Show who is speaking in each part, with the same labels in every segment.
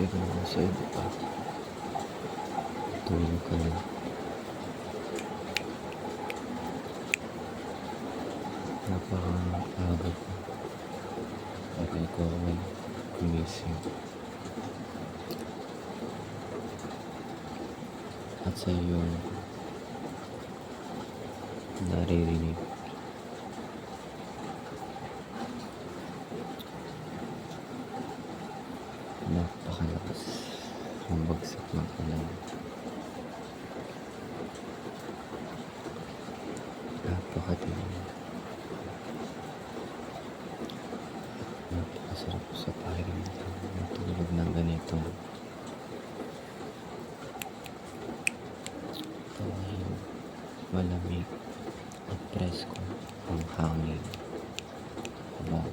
Speaker 1: Pero sa iba pa, tulog ka na. Napaka-aga pa. Para ikaw ay gumising. At sa iyong naririnig, napakalakas ang bagsak ng ulan. Napakadilim. Napakasarap sa pakiramdam matulog ng ganito. Dahil malamig at presko ang hangin. Habang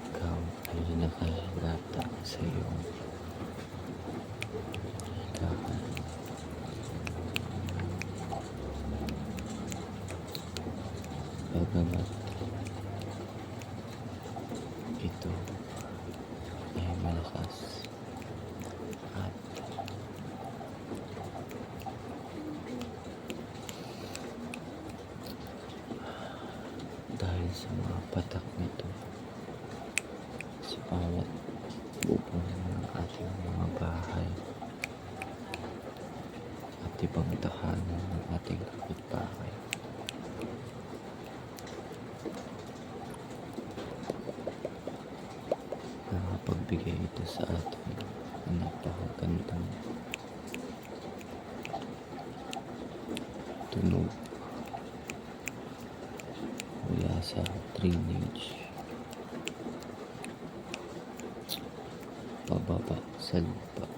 Speaker 1: ikaw ay nakahilata sa iyong higaan. Bagamat ito ay malakas at dahil sa mga patak nito sa bawat bubong ng ating mga bahay at ibang tahanan ng ating kapitbahay. Nakapagbigay ito sa atin ng napakagandang tunog mula sa drainage pababa sa lupa.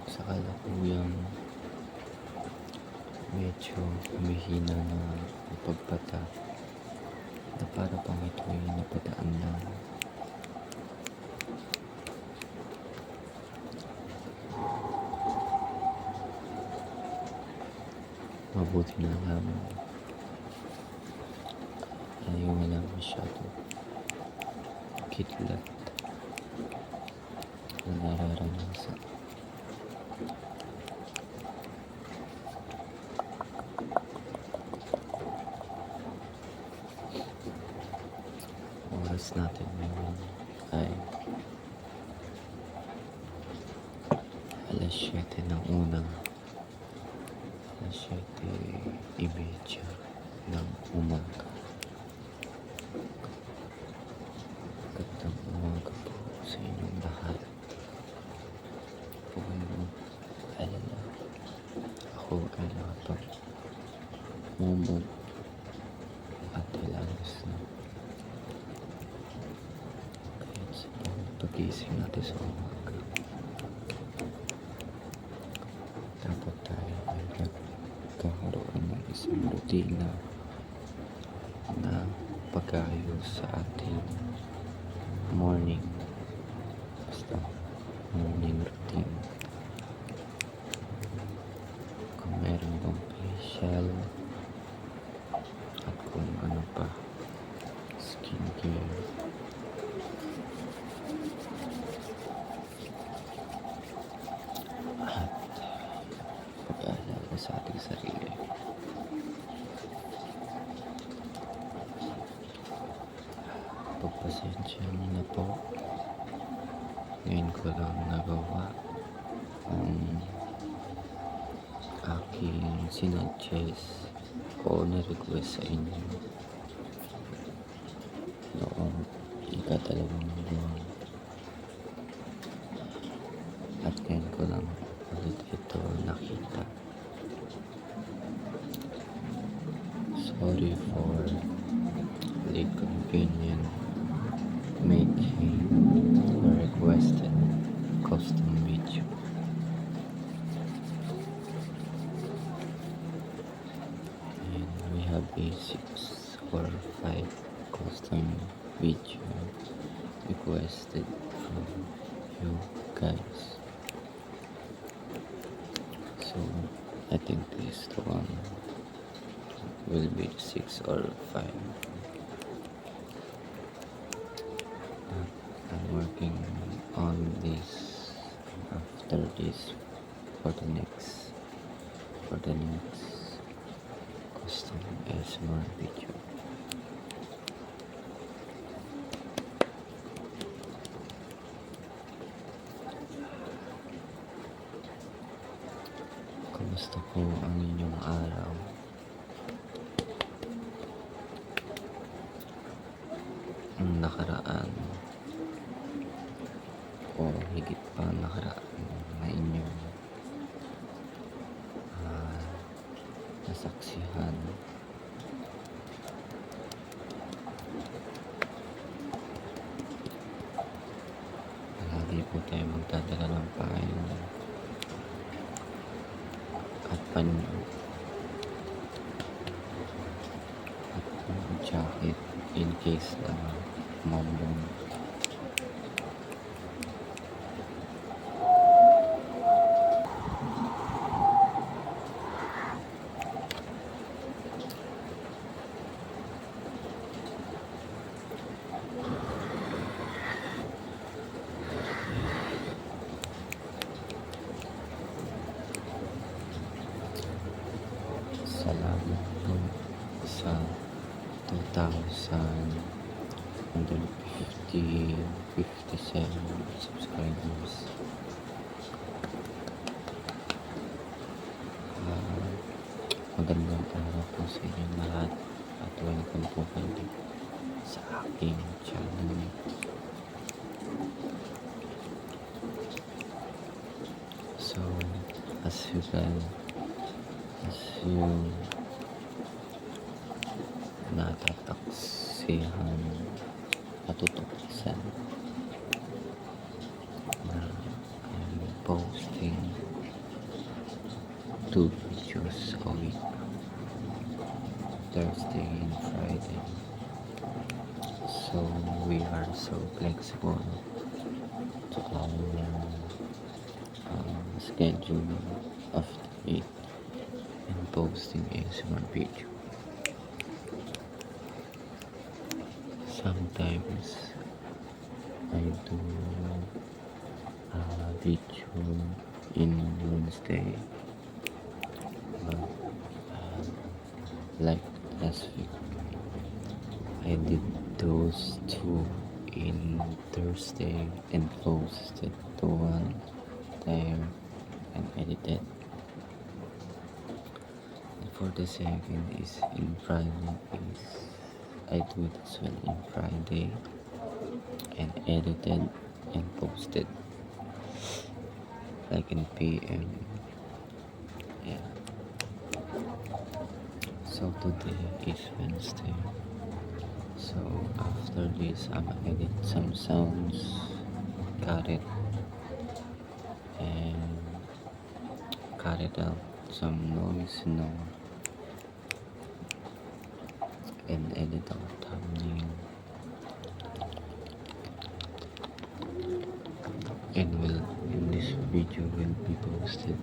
Speaker 1: Sa kalakuyang medyo humihina na ang pagbata na para pang ito ay napadaan lang. Mabuti na lang ay wala masyado kidlat na nararanasan. Oras natin ngayon ay 7:00 ng unang 7:30 ng umaga. Magandang umaga po sa inyong lahat. Huwag mong alala. Ako ay nakapag-mumog at hilangos na. Kaya sa pag-ising natin sa umaga, dapat tayo ay nagkakaroon ng isang rutina na pag-ayos sa ating morning routine. Kung meron bang facial at kung ano pa, skincare. At pag-aalala sa ating sarili. Pagpasensya niyo na po. Ngayon ko lang nagawa ang aking sinuggest o na-request sa inyo noong ika-2 buwan. At ngayon ko lang ulit ito nakita. Sorry for the convenient making the requested custom video. And we have a 6 or 5 custom video requested from you guys. So I think this is the one will be 6 or 5. I'm working on this after this for the next custom ASMR video. Kumusta po ang inyong araw? Ang nakaraan o higit pa nakaraan na inyong nasaksihan. Palagi po tayo magdadala ng payo at panyo at jacket in case na mambong. Salamat po sa 2,157 subscribers. Magandang araw po sa inyong lahat at welcome po kayo sa aking channel. So, as you natataksihan, natutuklasan na I'm posting 2 videos a week, Thursday and Friday. So we are so flexible to our schedule after it and posting ASMR video. Sometimes I do a video in Wednesday, but like last week I did those 2 in Thursday and posted the one there and edited. For the second is in Friday, I do it as well in Friday and edited and posted like in PM. Yeah. So today is Wednesday. So after this I'm gonna edit some sounds, cut it out some noise, and edit our thumbnail, and this video will be posted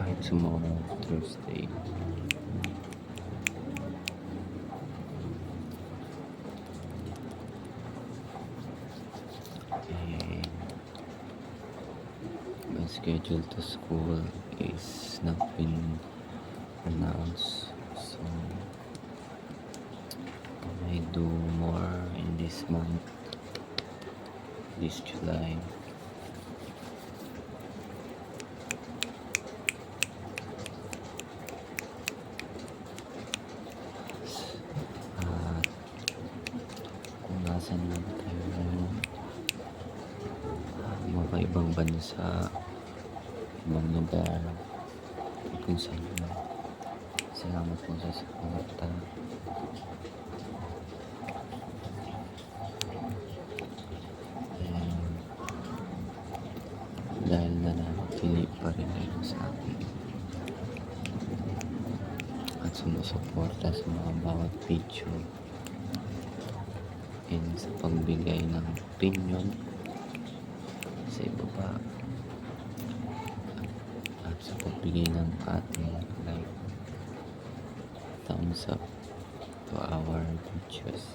Speaker 1: by tomorrow, Thursday. And my schedule to school is not been announced, so I do more in this month, this July. Kung nasan lang tayo ngayon, mga ibang bansa, ibang lugar, kung saan man. Salamat po sa suporta. Dahil nananatili pa rin kayo sa akin at sumusuporta sa mga bawat video and sa pagbigay ng opinion sa ibaba at sa pagbigay ng ating like, thumbs up to our videos.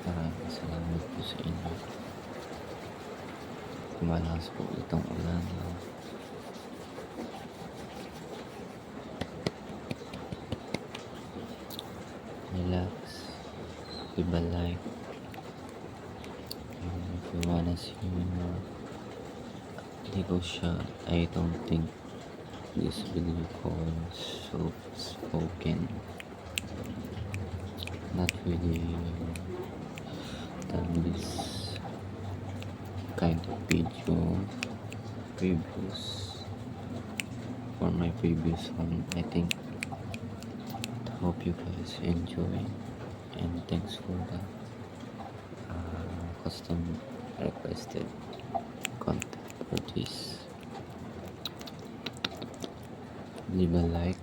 Speaker 1: Maraming salamat po sa inyo. Malakas po itong ulan. Relax. Give a like. And if you wanna see more legal shot, I don't think this video called soft spoken. Not really done this kind of video for my previous one. I think hope you guys enjoy, and thanks for the custom requested content for this. Leave a like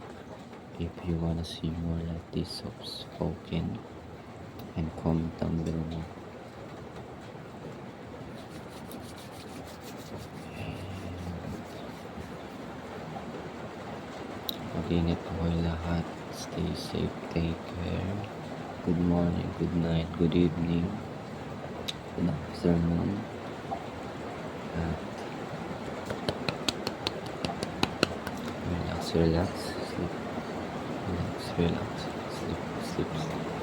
Speaker 1: if you wanna see more like this soft spoken, and comment down below. Mag-ingat po kayo lahat. Stay safe, take care. Good morning, good night, good evening, good afternoon. At relax, sleep. Relax, sleep, sleep.